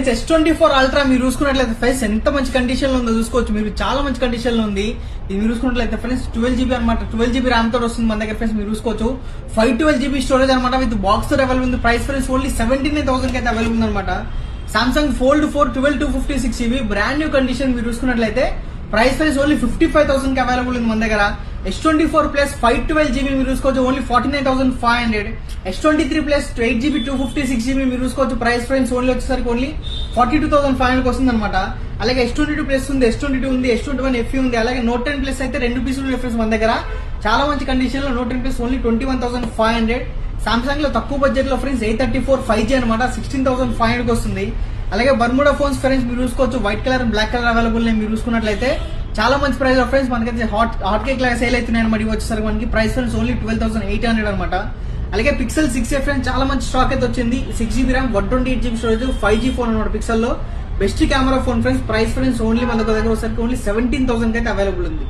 Friends S24 ultra మీరు చూసుకున్నట్లయితే friends ఎంత మంచి కండిషన్ లో ఉందో చూసుకోవచ్చు. మీరు చాలా మంచి కండిషన్ లో ఉంది. ఇది మీరు చూసుకున్నట్లయితే ఫ్రెండ్స్ 12GB అనమాట. 12GB ర్యామ్ తోటి వస్తుంది మన దగ్గర ఫ్రెండ్స్. మీరు చూసుకోవచ్చు 512GB స్టోరేజ్ అనమాట. విత్ బాక్స్ తో అవైలబుల్ ఉంది. ప్రైస్ ఫ్రెండ్స్ ఓన్లీ 79,000 కి అయితే అవైలబుల్ ఉంది అనమాట. Samsung fold 4 12256GB brand new condition మీరు చూసుకున్నట్లయితే ప్రైస్ ప్రైస్ ఓన్లీ 55,000 కి అవైలబుల్ ఉంది మన దగ్గర. S24 ప్లస్ 512GB మీరు చూసుకోవచ్చు only 49,500. S23 plus 8GB 256GB మీరు చూసుకోవచ్చు ప్రైస్ ఫ్రెండ్స్ ఓన్లీ వచ్చేసరికి ఓన్లీ 42,500 వస్తుంది అనమాట. అలాగే S22 ప్లస్ ఉంది, S22 ఉంది, S21 FE ఉంది. అలాగే Note 10 ప్లస్ అయితే 2 పీసులు డిఫరెన్స్ మన దగ్గర. చాలా మంచి కండిషన్ లో Note 10 ప్లస్ ఓన్లీ 21,500. సామ్సంగ్ లో తక్కువ బడ్జెట్ లో ఫ్రెండ్స్ 834 5G అనమాట 16,500 వస్తుంది. అలాగే బర్ముడా ఫోన్స్ ఫ్రెండ్స్ మీరు చూసుకోవచ్చు white colour black colour available మీరు చూసుకున్నట్లయితే చాలా మంచి ప్రైస్ ఫ్రెండ్స్ మనకైతే హాట్ కేక్ లాగా సేల్ అవుతున్నాయి అనమాట. వచ్చేసరికి మనకి ప్రైస్ ఫ్రెండ్స్ ఓన్లీ 12,800 అనమాట. అలాగే పిక్సెల్ 6a ఫ్రెండ్స్ చాలా మంచి స్టాక్ అయితే వచ్చింది. 6GB RAM 128GB storage 5G phone అనమాట. పిక్సెల్ లో best camera phone friends. Price friends only మన దగ్గర వచ్చేసరికి ఓన్లీ 17,000 కి అయితే అవైలబుల్ ఉంది.